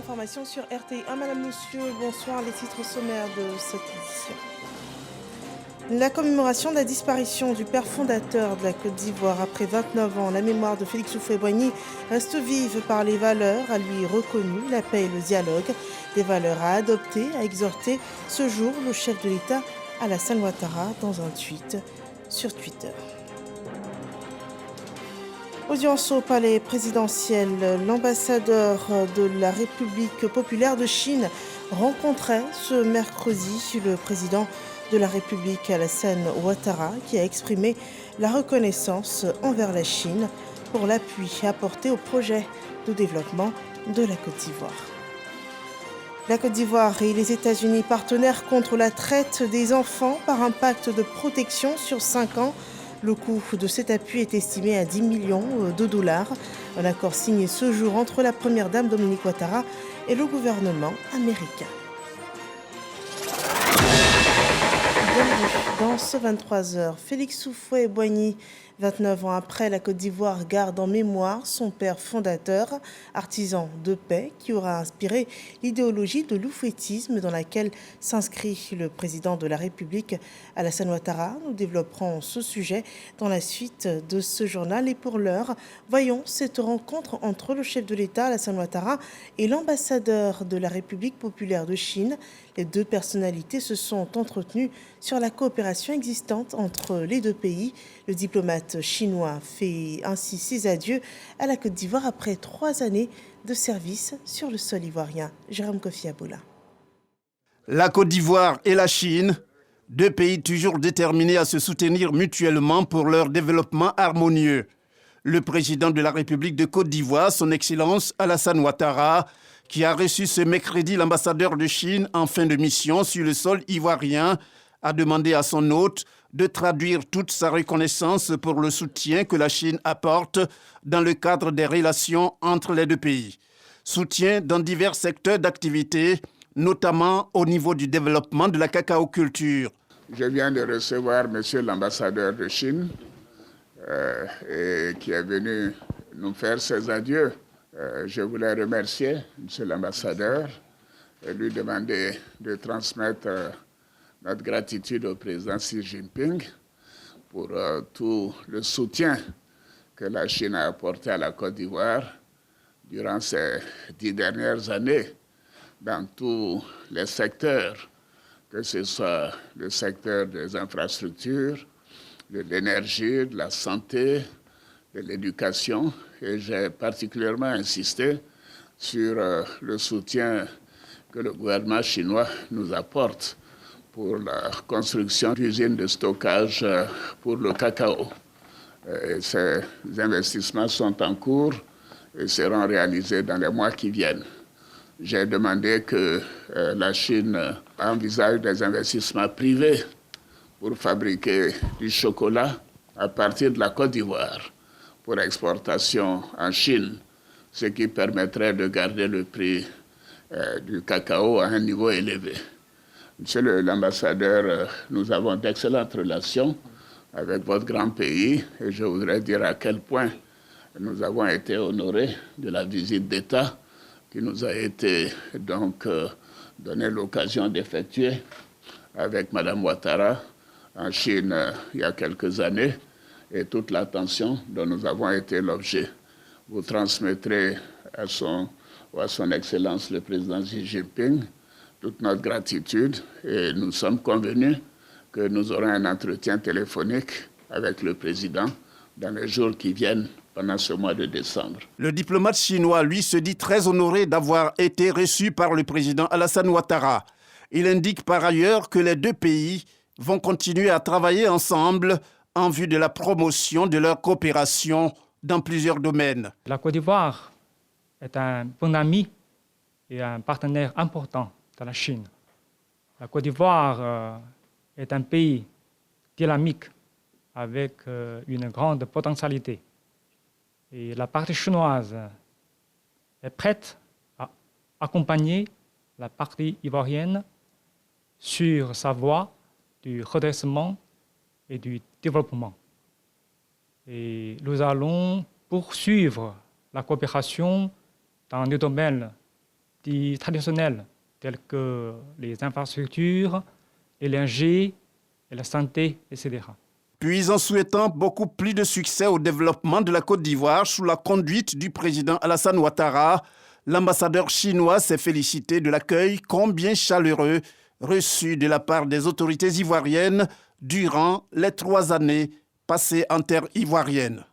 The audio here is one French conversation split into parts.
d'information sur RTI1. Madame, Monsieur, bonsoir. Les titres sommaires de cette édition. La commémoration de la disparition du père fondateur de la Côte d'Ivoire après 29 ans. La mémoire de Félix Houphouët-Boigny reste vive par les valeurs à lui reconnues, la paix et le dialogue. Des valeurs à adopter, à exhorter ce jour le chef de l'État Alassane Ouattara dans un tweet sur Twitter. Audience au palais présidentiel, l'ambassadeur de la République populaire de Chine rencontrait ce mercredi le président de la République Alassane Ouattara qui a exprimé la reconnaissance envers la Chine pour l'appui apporté au projet de développement de la Côte d'Ivoire. La Côte d'Ivoire et les États-Unis partenaires contre la traite des enfants par un pacte de protection sur 5 ans. Le coût de cet appui est estimé à 10 millions de dollars. Un accord signé ce jour entre la première dame Dominique Ouattara et le gouvernement américain. Dans ce 23h, Félix Houphouët-Boigny, 29 ans après, la Côte d'Ivoire garde en mémoire son père fondateur, artisan de paix, qui aura inspiré l'idéologie de l'oufouettisme dans laquelle s'inscrit le président de la République, Alassane Ouattara. Nous développerons ce sujet dans la suite de ce journal. Et pour l'heure, voyons cette rencontre entre le chef de l'État, Alassane Ouattara, et l'ambassadeur de la République populaire de Chine. Les deux personnalités se sont entretenues sur la coopération existante entre les deux pays. Le diplomate chinois fait ainsi ses adieux à la Côte d'Ivoire après 3 années de service sur le sol ivoirien. Jérôme Kofi Aboula. La Côte d'Ivoire et la Chine, deux pays toujours déterminés à se soutenir mutuellement pour leur développement harmonieux. Le président de la République de Côte d'Ivoire, son Excellence Alassane Ouattara, qui a reçu ce mercredi l'ambassadeur de Chine en fin de mission sur le sol ivoirien, a demandé à son hôte de traduire toute sa reconnaissance pour le soutien que la Chine apporte dans le cadre des relations entre les deux pays. Soutien dans divers secteurs d'activité, notamment au niveau du développement de la cacaoculture. Je viens de recevoir monsieur l'ambassadeur de Chine qui est venu nous faire ses adieux. Je voulais remercier monsieur l'ambassadeur et lui demander de transmettre notre gratitude au président Xi Jinping pour tout le soutien que la Chine a apporté à la Côte d'Ivoire durant ces 10 dernières années dans tous les secteurs, que ce soit le secteur des infrastructures, de l'énergie, de la santé, de l'éducation. Et j'ai particulièrement insisté sur le soutien que le gouvernement chinois nous apporte pour la construction d'usines de stockage pour le cacao. Et ces investissements sont en cours et seront réalisés dans les mois qui viennent. J'ai demandé que la Chine envisage des investissements privés pour fabriquer du chocolat à partir de la Côte d'Ivoire pour exportation en Chine, ce qui permettrait de garder le prix du cacao à un niveau élevé. Monsieur l'ambassadeur, nous avons d'excellentes relations avec votre grand pays et je voudrais dire à quel point nous avons été honorés de la visite d'État qui nous a été donc donnée l'occasion d'effectuer avec Mme Ouattara en Chine il y a quelques années et toute l'attention dont nous avons été l'objet. Vous transmettrez à son Excellence le président Xi Jinping toute notre gratitude et nous sommes convenus que nous aurons un entretien téléphonique avec le président dans les jours qui viennent pendant ce mois de décembre. Le diplomate chinois, lui, se dit très honoré d'avoir été reçu par le président Alassane Ouattara. Il indique par ailleurs que les deux pays vont continuer à travailler ensemble en vue de la promotion de leur coopération dans plusieurs domaines. La Côte d'Ivoire est un bon ami et un partenaire important de la Chine. La Côte d'Ivoire est un pays dynamique avec une grande potentialité. Et la partie chinoise est prête à accompagner la partie ivoirienne sur sa voie du redressement et du développement. Et nous allons poursuivre la coopération dans les domaines dits traditionnels, tels que les infrastructures, l'énergie, et la santé, etc. Puis en souhaitant beaucoup plus de succès au développement de la Côte d'Ivoire sous la conduite du président Alassane Ouattara, l'ambassadeur chinois s'est félicité de l'accueil combien chaleureux reçu de la part des autorités ivoiriennes durant les 3 années passées en terre ivoirienne.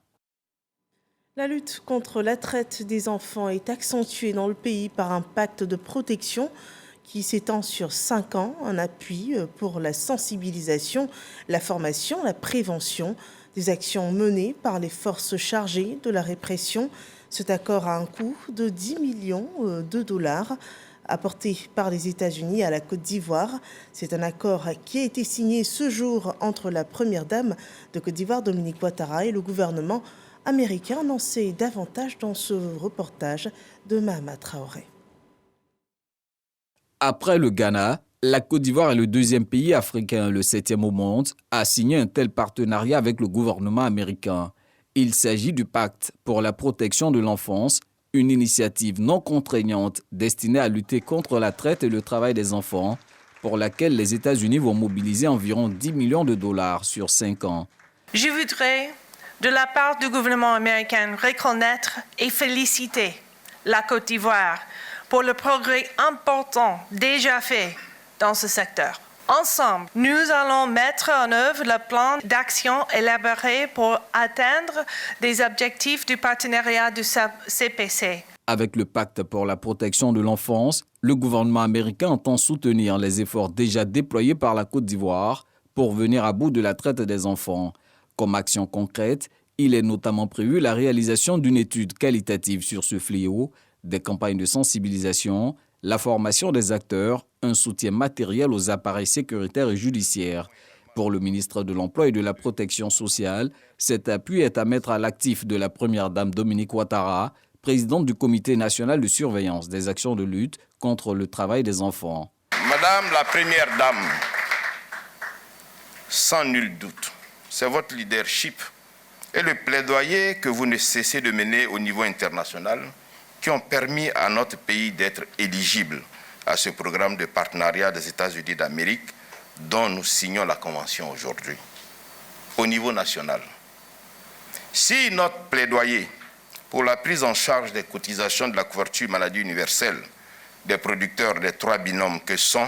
La lutte contre la traite des enfants est accentuée dans le pays par un pacte de protection qui s'étend sur 5 ans, un appui pour la sensibilisation, la formation, la prévention, des actions menées par les forces chargées de la répression. Cet accord a un coût de 10 millions de dollars apporté par les États-Unis à la Côte d'Ivoire. C'est un accord qui a été signé ce jour entre la première dame de Côte d'Ivoire, Dominique Ouattara, et le gouvernement américain. On en sait davantage dans ce reportage de Mahama Traoré. Après le Ghana, la Côte d'Ivoire est le 2e pays africain, le 7e au monde, à signer un tel partenariat avec le gouvernement américain. Il s'agit du Pacte pour la protection de l'enfance, une initiative non contraignante destinée à lutter contre la traite et le travail des enfants, pour laquelle les États-Unis vont mobiliser environ 10 millions de dollars sur 5 ans. Je voudrais, de la part du gouvernement américain, reconnaître et féliciter la Côte d'Ivoire pour le progrès important déjà fait dans ce secteur. Ensemble, nous allons mettre en œuvre le plan d'action élaboré pour atteindre des objectifs du partenariat du CPC. Avec le Pacte pour la protection de l'enfance, le gouvernement américain entend soutenir les efforts déjà déployés par la Côte d'Ivoire pour venir à bout de la traite des enfants. Comme action concrète, il est notamment prévu la réalisation d'une étude qualitative sur ce fléau, des campagnes de sensibilisation, la formation des acteurs, un soutien matériel aux appareils sécuritaires et judiciaires. Pour le ministre de l'Emploi et de la Protection sociale, cet appui est à mettre à l'actif de la première dame Dominique Ouattara, présidente du Comité national de surveillance des actions de lutte contre le travail des enfants. Madame la première dame, sans nul doute, c'est votre leadership et le plaidoyer que vous ne cessez de mener au niveau international qui ont permis à notre pays d'être éligible à ce programme de partenariat des États-Unis d'Amérique dont nous signons la convention aujourd'hui. Au niveau national, si notre plaidoyer pour la prise en charge des cotisations de la couverture maladie universelle des producteurs des 3 binômes que sont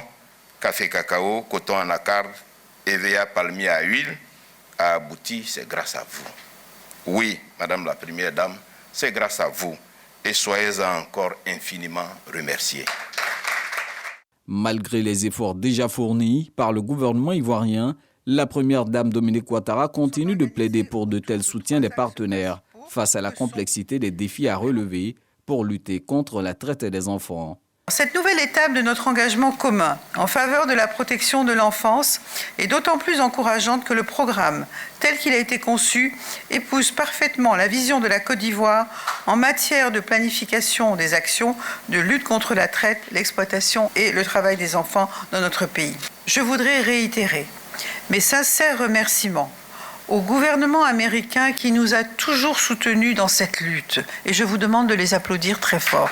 café cacao, coton anacarde, EVA palmier à huile a abouti, c'est grâce à vous. Oui, Madame la Première Dame, c'est grâce à vous. Et soyez-en encore infiniment remerciés. Malgré les efforts déjà fournis par le gouvernement ivoirien, la première dame Dominique Ouattara continue de plaider pour de tels soutiens des partenaires face à la complexité des défis à relever pour lutter contre la traite des enfants. Cette nouvelle étape de notre engagement commun en faveur de la protection de l'enfance est d'autant plus encourageante que le programme, tel qu'il a été conçu, épouse parfaitement la vision de la Côte d'Ivoire en matière de planification des actions de lutte contre la traite, l'exploitation et le travail des enfants dans notre pays. Je voudrais réitérer mes sincères remerciements au gouvernement américain qui nous a toujours soutenus dans cette lutte et je vous demande de les applaudir très fort.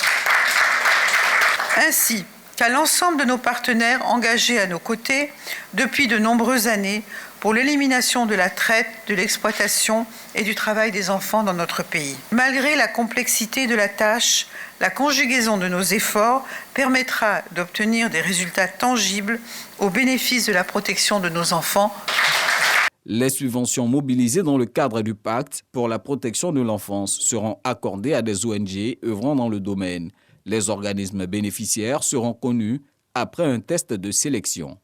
Ainsi qu'à l'ensemble de nos partenaires engagés à nos côtés depuis de nombreuses années pour l'élimination de la traite, de l'exploitation et du travail des enfants dans notre pays. Malgré la complexité de la tâche, la conjugaison de nos efforts permettra d'obtenir des résultats tangibles au bénéfice de la protection de nos enfants. Les subventions mobilisées dans le cadre du pacte pour la protection de l'enfance seront accordées à des ONG œuvrant dans le domaine. Les organismes bénéficiaires seront connus après un test de sélection.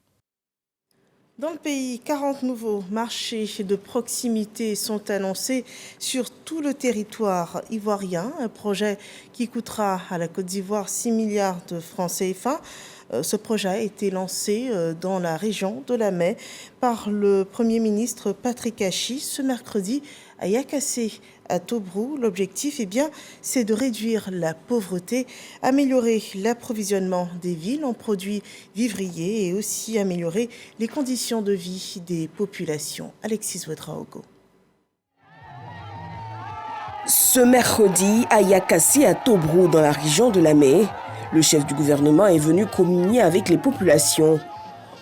Dans le pays, 40 nouveaux marchés de proximité sont annoncés sur tout le territoire ivoirien. Un projet qui coûtera à la Côte d'Ivoire 6 milliards de francs CFA. Ce projet a été lancé dans la région de la Mai par le Premier ministre Patrick Achi ce mercredi à Yakassé, à Tobruk. L'objectif, c'est de réduire la pauvreté, améliorer l'approvisionnement des villes en produits vivriers et aussi améliorer les conditions de vie des populations. Alexis Ouedraogo. Ce mercredi, à Yakassé, à Tobruk, dans la région de la Mai, Le chef du gouvernement est venu communier avec les populations.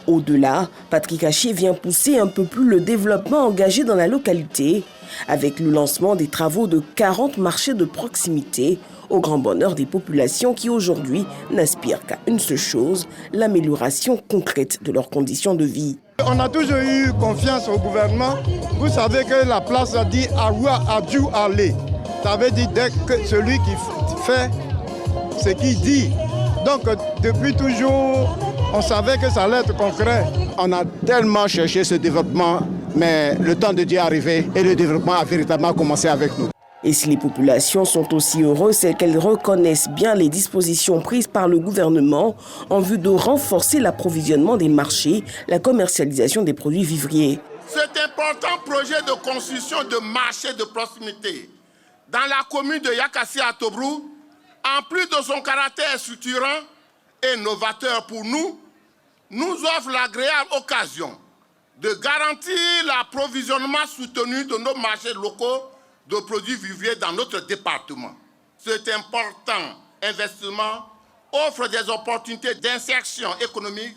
Au-delà, Patrick Haché vient pousser un peu plus le développement engagé dans la localité, avec le lancement des travaux de 40 marchés de proximité, au grand bonheur des populations qui aujourd'hui n'aspirent qu'à une seule chose, l'amélioration concrète de leurs conditions de vie. On a toujours eu confiance au gouvernement. Vous savez que la place a dit Awa Adju Ale. Ça veut dire dès que celui qui fait ce qu'il dit. Donc depuis toujours, on savait que ça allait être concret. On a tellement cherché ce développement, mais le temps de Dieu est arrivé et le développement a véritablement commencé avec nous. Et si les populations sont aussi heureuses, c'est qu'elles reconnaissent bien les dispositions prises par le gouvernement en vue de renforcer l'approvisionnement des marchés, la commercialisation des produits vivriers. Cet important projet de construction de marchés de proximité dans la commune de Yakassi à Tobrou, en plus de son caractère structurant et novateur pour nous, nous offre l'agréable occasion de garantir l'approvisionnement soutenu de nos marchés locaux de produits vivriers dans notre département. Cet important investissement offre des opportunités d'insertion économique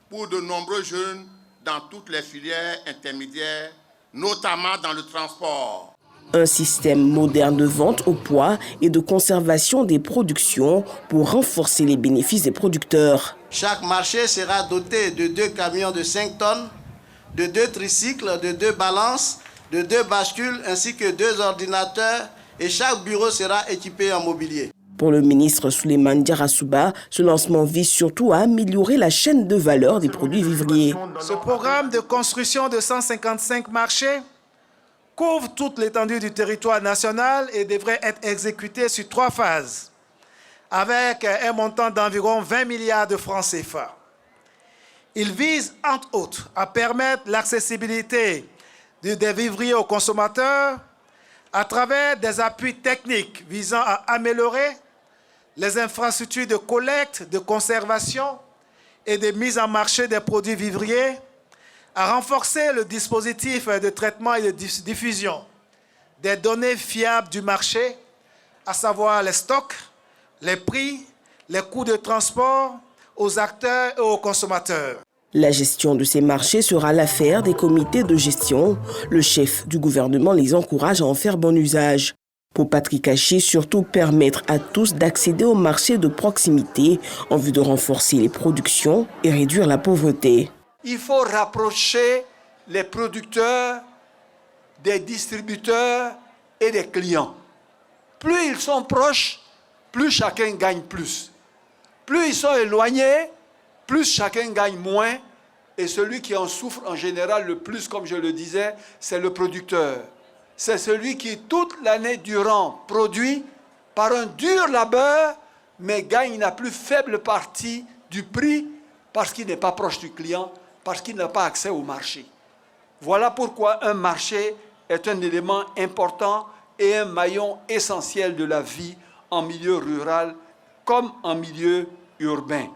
pour de nombreux jeunes dans toutes les filières intermédiaires, notamment dans le transport. Un système moderne de vente au poids et de conservation des productions pour renforcer les bénéfices des producteurs. Chaque marché sera doté de 2 camions de 5 tonnes, de 2 tricycles, de 2 balances, de 2 bascules ainsi que 2 ordinateurs et chaque bureau sera équipé en mobilier. Pour le ministre Souleymane Diarra-Souba, ce lancement vise surtout à améliorer la chaîne de valeur des produits vivriers. Ce programme de construction de 155 marchés couvre toute l'étendue du territoire national et devrait être exécuté sur 3 phases, avec un montant d'environ 20 milliards de francs CFA. Il vise, entre autres, à permettre l'accessibilité des vivriers aux consommateurs à travers des appuis techniques visant à améliorer les infrastructures de collecte, de conservation et de mise en marché des produits vivriers, à renforcer le dispositif de traitement et de diffusion des données fiables du marché, à savoir les stocks, les prix, les coûts de transport aux acteurs et aux consommateurs. La gestion de ces marchés sera l'affaire des comités de gestion. Le chef du gouvernement les encourage à en faire bon usage. Pour Patrick Haché, surtout permettre à tous d'accéder aux marchés de proximité en vue de renforcer les productions et réduire la pauvreté. Il faut rapprocher les producteurs des distributeurs et des clients. Plus ils sont proches, plus chacun gagne plus. Plus ils sont éloignés, plus chacun gagne moins. Et celui qui en souffre en général le plus, comme je le disais, c'est le producteur. C'est celui qui, toute l'année durant, produit par un dur labeur, mais gagne la plus faible partie du prix parce qu'il n'est pas proche du client, parce qu'il n'a pas accès au marché. Voilà pourquoi un marché est un élément important et un maillon essentiel de la vie en milieu rural comme en milieu urbain.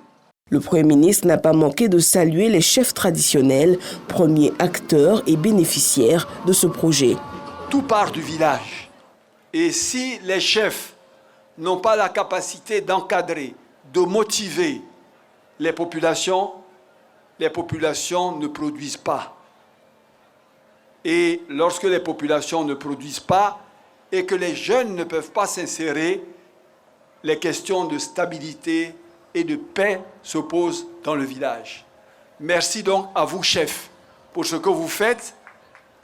Le Premier ministre n'a pas manqué de saluer les chefs traditionnels, premiers acteurs et bénéficiaires de ce projet. Tout part du village. Et si les chefs n'ont pas la capacité d'encadrer, de motiver les populations ne produisent pas. Et lorsque les populations ne produisent pas et que les jeunes ne peuvent pas s'insérer, les questions de stabilité et de paix se posent dans le village. Merci donc à vous, chefs, pour ce que vous faites.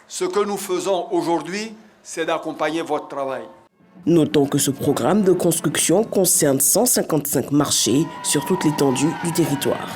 Ce que nous faisons aujourd'hui, c'est d'accompagner votre travail. Notons que ce programme de construction concerne 155 marchés sur toute l'étendue du territoire.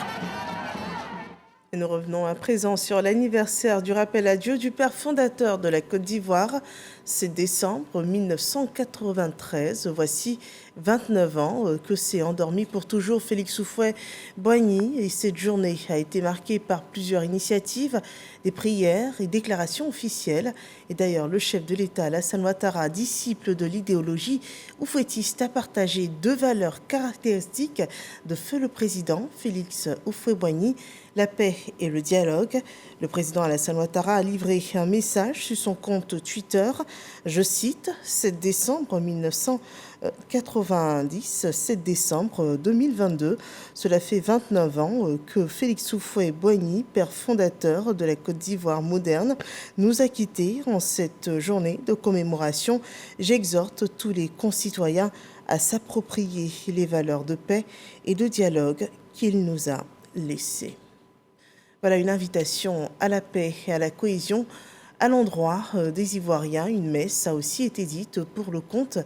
Et nous revenons à présent sur l'anniversaire du rappel à Dieu du père fondateur de la Côte d'Ivoire. C'est décembre 1993. Voici 29 ans que s'est endormi pour toujours Félix Houphouët-Boigny. Et cette journée a été marquée par plusieurs initiatives, des prières et déclarations officielles. Et d'ailleurs, le chef de l'État, Alassane Ouattara, disciple de l'idéologie oufouettiste, a partagé 2 valeurs caractéristiques de feu le président Félix Houphouët-Boigny, la paix et le dialogue. Le président Alassane Ouattara a livré un message sur son compte Twitter Je cite, 7 décembre 1990, 7 décembre 2022. Cela fait 29 ans que Félix Houphouët-Boigny, père fondateur de la Côte d'Ivoire moderne, nous a quittés en cette journée de commémoration. J'exhorte tous les concitoyens à s'approprier les valeurs de paix et de dialogue qu'il nous a laissées. Voilà une invitation à la paix et à la cohésion à l'endroit des Ivoiriens. Une messe a aussi été dite pour le compte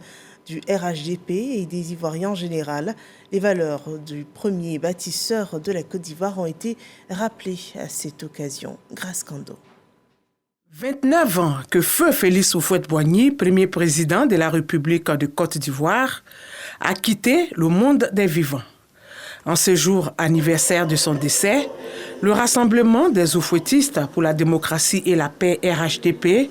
du RHDP et des Ivoiriens en général. Les valeurs du premier bâtisseur de la Côte d'Ivoire ont été rappelées à cette occasion. Grâce Kando. 29 ans que feu Félix Houphouët-Boigny, premier président de la République de Côte d'Ivoire, a quitté le monde des vivants. En ce jour anniversaire de son décès, le Rassemblement des Houphouëtistes pour la démocratie et la paix RHDP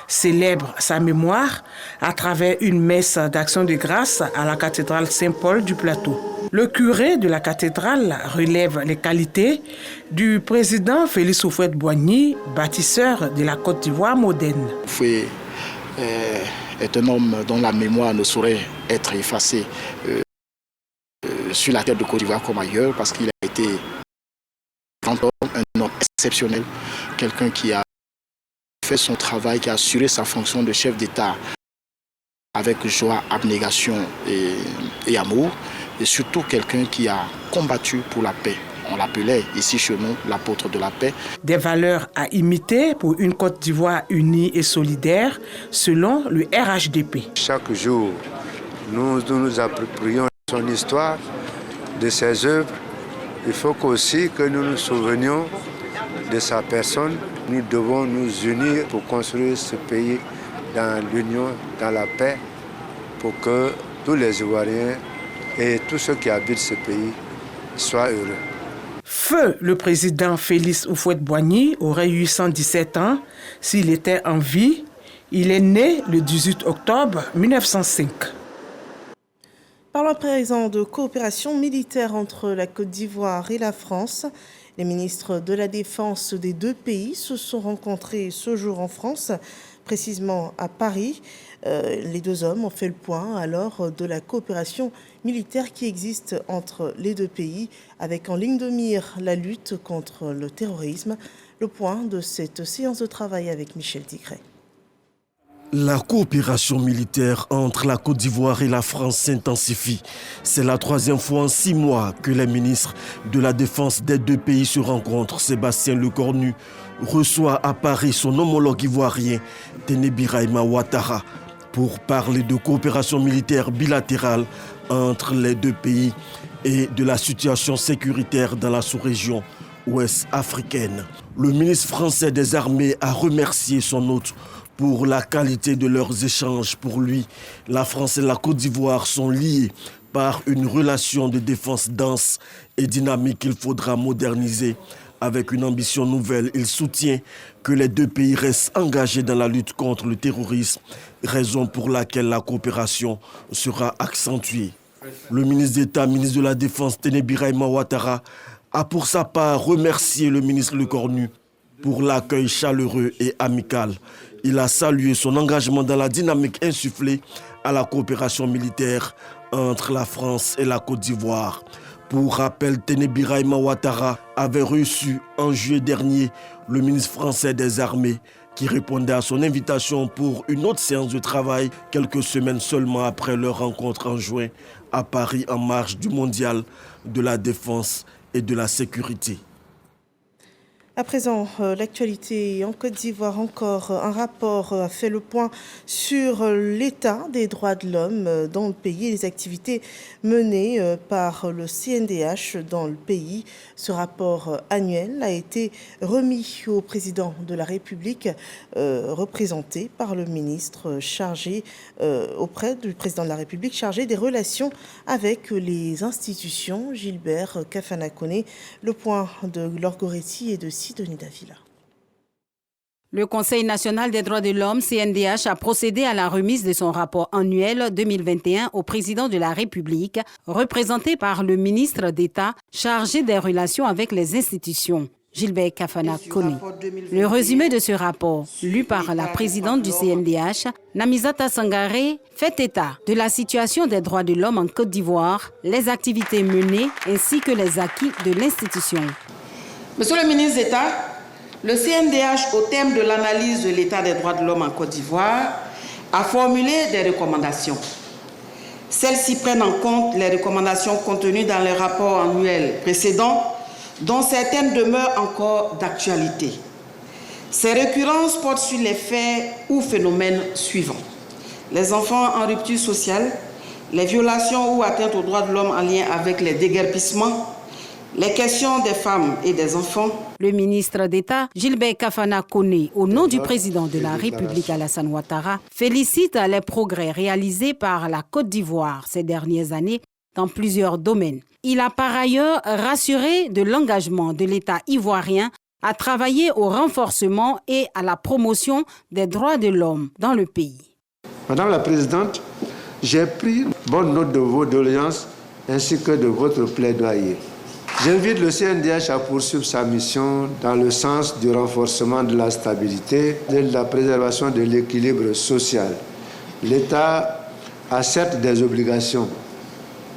célèbre sa mémoire à travers une messe d'action de grâce à la cathédrale Saint-Paul du Plateau. Le curé de la cathédrale relève les qualités du président Félix Houphouët-Boigny, bâtisseur de la Côte d'Ivoire moderne. Houphouët est un homme dont la mémoire ne saurait être effacée sur la terre de Côte d'Ivoire comme ailleurs, parce qu'il a été un homme exceptionnel, quelqu'un qui a fait son travail, qui a assuré sa fonction de chef d'État avec joie, abnégation et amour, et surtout quelqu'un qui a combattu pour la paix. On l'appelait ici chez nous l'apôtre de la paix. Des valeurs à imiter pour une Côte d'Ivoire unie et solidaire, selon le RHDP. Chaque jour, nous nous approprions son histoire, de ses œuvres. Il faut aussi que nous nous souvenions de sa personne. Nous devons nous unir pour construire ce pays dans l'union, dans la paix, pour que tous les Ivoiriens et tous ceux qui habitent ce pays soient heureux. Feu le président Félix Houphouët-Boigny aurait eu 117 ans s'il était en vie. Il est né le 18 octobre 1905. Parlons à présent de coopération militaire entre la Côte d'Ivoire et la France. Les ministres de la Défense des deux pays se sont rencontrés ce jour en France, précisément à Paris. Les deux hommes ont fait le point alors de la coopération militaire qui existe entre les deux pays, avec en ligne de mire la lutte contre le terrorisme. Le point de cette séance de travail avec Michel Tigret. La coopération militaire entre la Côte d'Ivoire et la France s'intensifie. C'est la troisième fois en 6 mois que les ministres de la Défense des deux pays se rencontrent. Sébastien Lecornu reçoit à Paris son homologue ivoirien, Téné Birahima Ouattara, pour parler de coopération militaire bilatérale entre les deux pays et de la situation sécuritaire dans la sous-région ouest africaine. Le ministre français des Armées a remercié son hôte pour la qualité de leurs échanges. Pour lui, la France et la Côte d'Ivoire sont liées par une relation de défense dense et dynamique qu'il faudra moderniser avec une ambition nouvelle. Il soutient que les deux pays restent engagés dans la lutte contre le terrorisme, raison pour laquelle la coopération sera accentuée. Le ministre d'État, ministre de la Défense, Téné Birahima Ouattara, a pour sa part remercié le ministre Lecornu pour l'accueil chaleureux et amical. Il a salué son engagement dans la dynamique insufflée à la coopération militaire entre la France et la Côte d'Ivoire. Pour rappel, Téné Birahima Ouattara avait reçu en juillet dernier le ministre français des Armées qui répondait à son invitation pour une autre séance de travail quelques semaines seulement après leur rencontre en juin à Paris en marge du mondial de la défense et de la sécurité. À présent, l'actualité en Côte d'Ivoire, encore un rapport a fait le point sur l'état des droits de l'homme dans le pays et les activités menées par le CNDH dans le pays. Ce rapport annuel a été remis au président de la République, représenté par le ministre chargé auprès du président de la République chargé des relations avec les institutions, Gilbert Kafana-Koné. Le point de Laure Goretti et de Sidonie Davila. Le Conseil national des droits de l'homme, CNDH, a procédé à la remise de son rapport annuel 2021 au président de la République, représenté par le ministre d'État chargé des relations avec les institutions. Gilbert Kafana Kone. Le résumé de ce rapport, lu par la présidente du CNDH, Namizata Sangaré, fait état de la situation des droits de l'homme en Côte d'Ivoire, les activités menées ainsi que les acquis de l'institution. Monsieur le ministre d'État, le CNDH, au thème de l'analyse de l'état des droits de l'homme en Côte d'Ivoire, a formulé des recommandations. Celles-ci prennent en compte les recommandations contenues dans les rapports annuels précédents, dont certaines demeurent encore d'actualité. Ces récurrences portent sur les faits ou phénomènes suivants: les enfants en rupture sociale, les violations ou atteintes aux droits de l'homme en lien avec les déguerpissements, les questions des femmes et des enfants. Le ministre d'État, Gilbert Kafana Kone, au nom du président de la République Alassane Ouattara, félicite les progrès réalisés par la Côte d'Ivoire ces dernières années dans plusieurs domaines. Il a par ailleurs rassuré de l'engagement de l'État ivoirien à travailler au renforcement et à la promotion des droits de l'homme dans le pays. Madame la Présidente, j'ai pris bonne note de vos doléances ainsi que de votre plaidoyer. J'invite le CNDH à poursuivre sa mission dans le sens du renforcement de la stabilité et de la préservation de l'équilibre social. L'État a certes des obligations,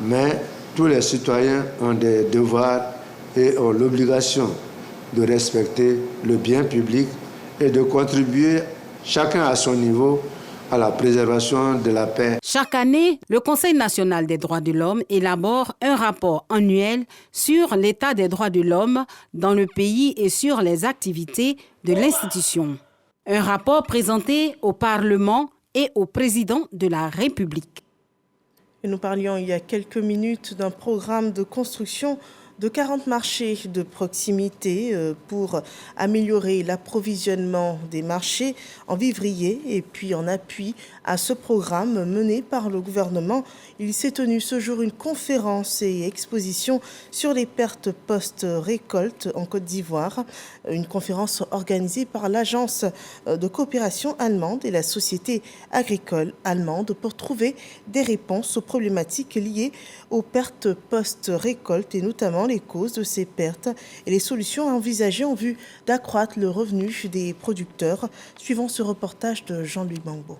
mais tous les citoyens ont des devoirs et ont l'obligation de respecter le bien public et de contribuer chacun à son niveau à la préservation de la paix. Chaque année, le Conseil national des droits de l'homme élabore un rapport annuel sur l'état des droits de l'homme dans le pays et sur les activités de l'institution. Un rapport présenté au Parlement et au président de la République. Et nous parlions il y a quelques minutes d'un programme de construction de 40 marchés de proximité pour améliorer l'approvisionnement des marchés en vivrier. Et puis en appui à ce programme mené par le gouvernement, il s'est tenu ce jour une conférence et exposition sur les pertes post-récolte en Côte d'Ivoire. Une conférence organisée par l'agence de coopération allemande et la société agricole allemande pour trouver des réponses aux problématiques liées aux pertes post-récolte et notamment les causes de ces pertes et les solutions à envisager en vue d'accroître le revenu des producteurs. Suivant ce reportage de Jean-Louis Bangbo.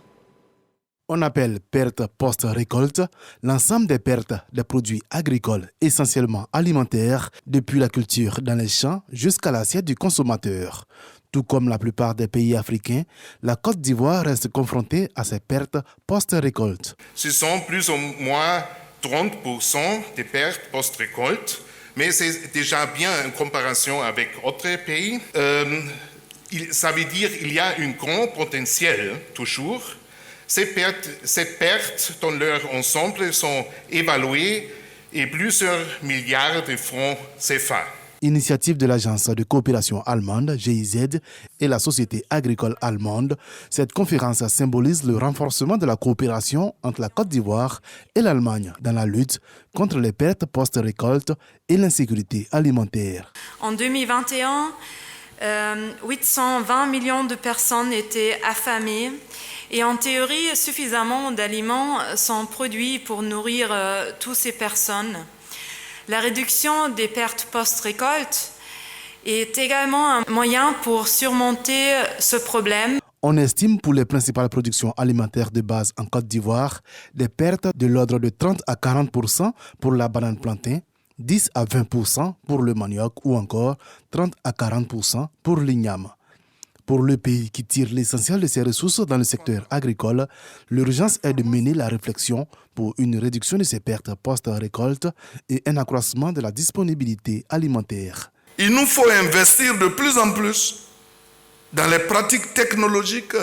On appelle perte post-récolte l'ensemble des pertes des produits agricoles essentiellement alimentaires depuis la culture dans les champs jusqu'à l'assiette du consommateur. Tout comme la plupart des pays africains, la Côte d'Ivoire reste confrontée à ces pertes post-récolte. Ce sont plus ou moins 30% des pertes post-récolte, mais c'est déjà bien en comparaison avec d'autres pays. Ça veut dire qu'il y a un grand potentiel toujours. Ces pertes dans leur ensemble sont évaluées à plusieurs milliards de francs CFA. Initiative de l'agence de coopération allemande, GIZ, et la société agricole allemande, cette conférence symbolise le renforcement de la coopération entre la Côte d'Ivoire et l'Allemagne dans la lutte contre les pertes post-récolte et l'insécurité alimentaire. En 2021, 820 millions de personnes étaient affamées et en théorie, suffisamment d'aliments sont produits pour nourrir toutes ces personnes. La réduction des pertes post-récolte est également un moyen pour surmonter ce problème. On estime pour les principales productions alimentaires de base en Côte d'Ivoire des pertes de l'ordre de 30 à 40% pour la banane plantain, 10 à 20% pour le manioc ou encore 30 à 40% pour l'igname. Pour le pays qui tire l'essentiel de ses ressources dans le secteur agricole, l'urgence est de mener la réflexion pour une réduction de ces pertes post-récolte et un accroissement de la disponibilité alimentaire. Il nous faut investir de plus en plus dans les pratiques technologiques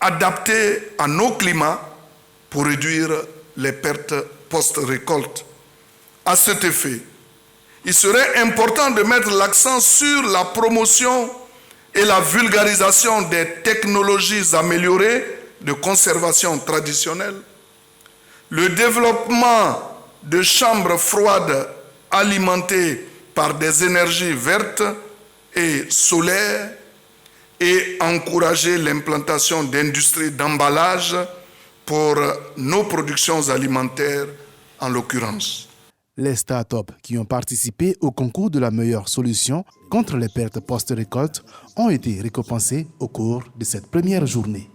adaptées à nos climats pour réduire les pertes post-récolte. À cet effet, il serait important de mettre l'accent sur la promotion et la vulgarisation des technologies améliorées de conservation traditionnelle, le développement de chambres froides alimentées par des énergies vertes et solaires et encourager l'implantation d'industries d'emballage pour nos productions alimentaires en l'occurrence. Les startups qui ont participé au concours de la meilleure solution contre les pertes post-récolte ont été récompensées au cours de cette première journée.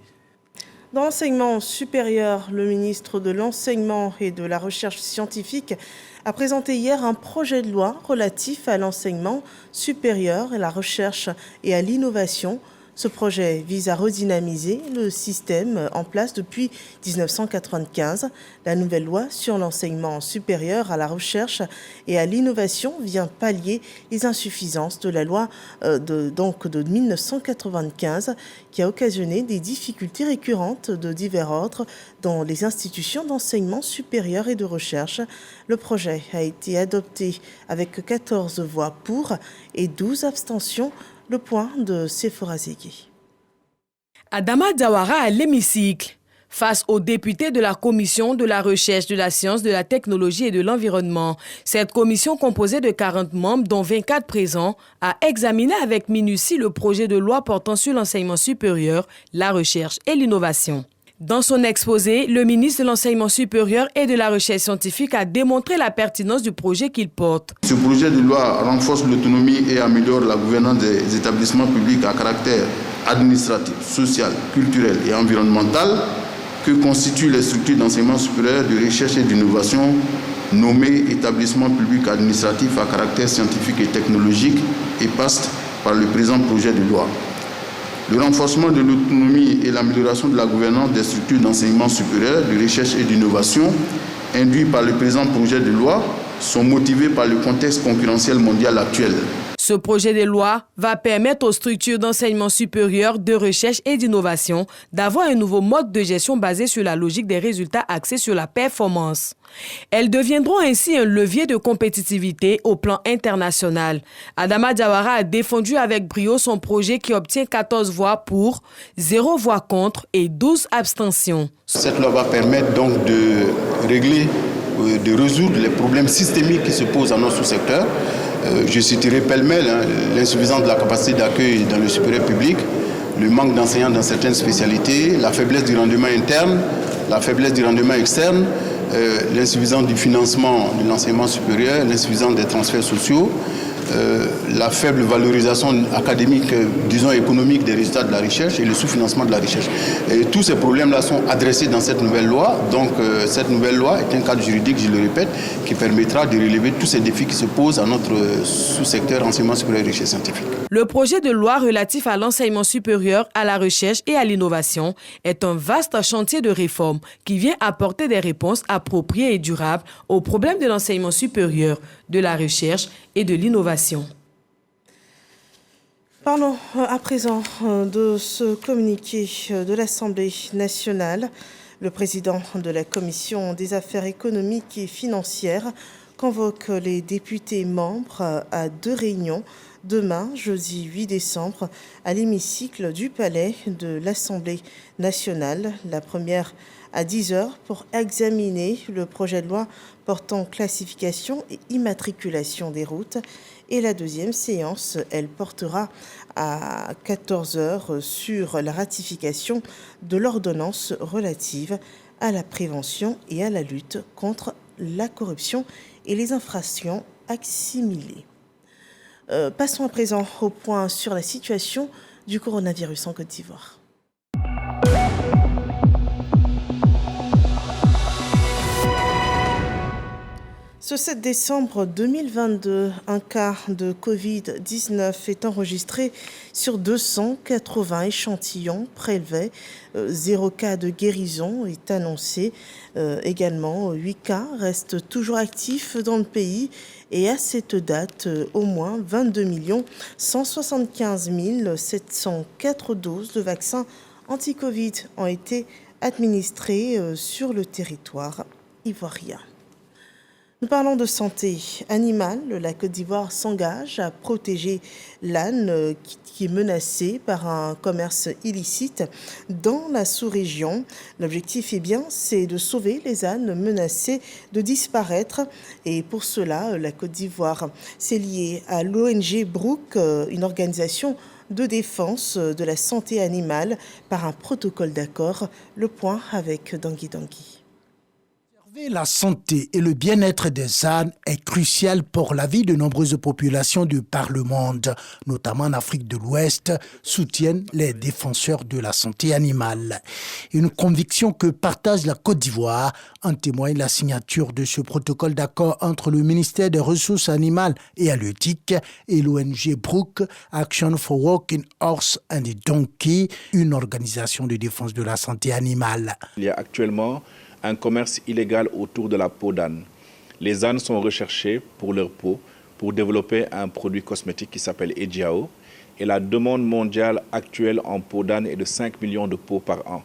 Dans l'enseignement supérieur, le ministre de l'Enseignement et de la Recherche scientifique a présenté hier un projet de loi relatif à l'enseignement supérieur, à la recherche et à l'innovation. Ce projet vise à redynamiser le système en place depuis 1995. La nouvelle loi sur l'enseignement supérieur, à la recherche et à l'innovation vient pallier les insuffisances de la loi de 1995 qui a occasionné des difficultés récurrentes de divers ordres dans les institutions d'enseignement supérieur et de recherche. Le projet a été adopté avec 14 voix pour et 12 abstentions. Le point de Sephora Zégué. Adama Diawara à l'hémicycle. Face aux députés de la Commission de la recherche, de la science, de la technologie et de l'environnement, cette commission composée de 40 membres, dont 24 présents, a examiné avec minutie le projet de loi portant sur l'enseignement supérieur, la recherche et l'innovation. Dans son exposé, le ministre de l'Enseignement supérieur et de la Recherche scientifique a démontré la pertinence du projet qu'il porte. Ce projet de loi renforce l'autonomie et améliore la gouvernance des établissements publics à caractère administratif, social, culturel et environnemental que constituent les structures d'enseignement supérieur, de recherche et d'innovation nommées établissements publics administratifs à caractère scientifique et technologique et passent par le présent projet de loi. Le renforcement de l'autonomie et l'amélioration de la gouvernance des structures d'enseignement supérieur, de recherche et d'innovation induits par le présent projet de loi sont motivés par le contexte concurrentiel mondial actuel. Ce projet de loi va permettre aux structures d'enseignement supérieur, de recherche et d'innovation d'avoir un nouveau mode de gestion basé sur la logique des résultats axés sur la performance. Elles deviendront ainsi un levier de compétitivité au plan international. Adama Diawara a défendu avec brio son projet qui obtient 14 voix pour, 0 voix contre et 12 abstentions. Cette loi va permettre donc de régler, de résoudre les problèmes systémiques qui se posent dans notre sous-secteur. Je citerai pêle-mêle l'insuffisance de la capacité d'accueil dans le supérieur public, le manque d'enseignants dans certaines spécialités, la faiblesse du rendement interne, la faiblesse du rendement externe, l'insuffisance du financement de l'enseignement supérieur, l'insuffisance des transferts sociaux, la faible valorisation académique, disons économique des résultats de la recherche et le sous-financement de la recherche. Et tous ces problèmes-là sont adressés dans cette nouvelle loi. Donc cette nouvelle loi est un cadre juridique, je le répète, qui permettra de relever tous ces défis qui se posent à notre sous-secteur enseignement supérieur et recherche scientifique. Le projet de loi relatif à l'enseignement supérieur, à la recherche et à l'innovation est un vaste chantier de réforme qui vient apporter des réponses appropriées et durables aux problèmes de l'enseignement supérieur, de la recherche et de l'innovation. Parlons à présent de ce communiqué de l'Assemblée nationale. Le président de la Commission des affaires économiques et financières convoque les députés membres à 2 réunions demain, jeudi 8 décembre, à l'hémicycle du Palais de l'Assemblée nationale. La première à 10h pour examiner le projet de loi portant classification et immatriculation des routes. Et la deuxième séance, elle portera à 14h sur la ratification de l'ordonnance relative à la prévention et à la lutte contre la corruption et les infractions assimilées. Passons à présent au point sur la situation du coronavirus en Côte d'Ivoire. Ce 7 décembre 2022, un cas de Covid-19 est enregistré sur 280 échantillons prélevés. 0 cas de guérison est annoncé. Également, 8 cas restent toujours actifs dans le pays. Et à cette date, au moins 22 175 704 doses de vaccins anti-Covid ont été administrées sur le territoire ivoirien. Nous parlons de santé animale. La Côte d'Ivoire s'engage à protéger l'âne qui est menacé par un commerce illicite dans la sous-région. L'objectif c'est de sauver les ânes menacés de disparaître. Et pour cela, la Côte d'Ivoire s'est liée à l'ONG Brook, une organisation de défense de la santé animale par un protocole d'accord. Le point avec Dangui Dangui. La santé et le bien-être des ânes est crucial pour la vie de nombreuses populations de par le monde, notamment en Afrique de l'Ouest, soutiennent les défenseurs de la santé animale. Une conviction que partage la Côte d'Ivoire, en témoigne la signature de ce protocole d'accord entre le ministère des Ressources animales et halieutiques et l'ONG Brook, Action for Walking Horse and Donkey, une organisation de défense de la santé animale. Il y a actuellement un commerce illégal autour de la peau d'âne. Les ânes sont recherchés pour leur peau, pour développer un produit cosmétique qui s'appelle Ejiao. Et la demande mondiale actuelle en peau d'âne est de 5 millions de peaux par an.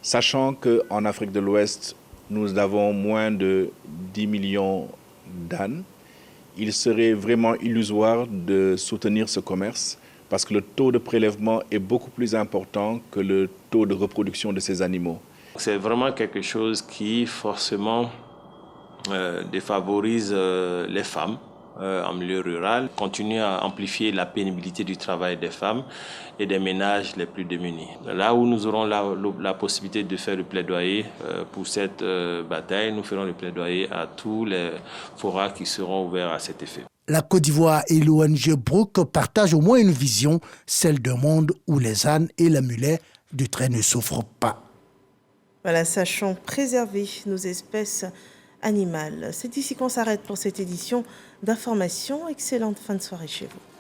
Sachant qu'en Afrique de l'Ouest, nous avons moins de 10 millions d'ânes, il serait vraiment illusoire de soutenir ce commerce parce que le taux de prélèvement est beaucoup plus important que le taux de reproduction de ces animaux. C'est vraiment quelque chose qui forcément défavorise les femmes en milieu rural, continue à amplifier la pénibilité du travail des femmes et des ménages les plus démunis. Là où nous aurons la possibilité de faire le plaidoyer pour cette bataille, nous ferons le plaidoyer à tous les forats qui seront ouverts à cet effet. La Côte d'Ivoire et l'ONG Brook partagent au moins une vision, celle d'un monde où les ânes et les mulets de trait ne souffrent pas. Voilà, sachons préserver nos espèces animales. C'est ici qu'on s'arrête pour cette édition d'information. Excellente fin de soirée chez vous.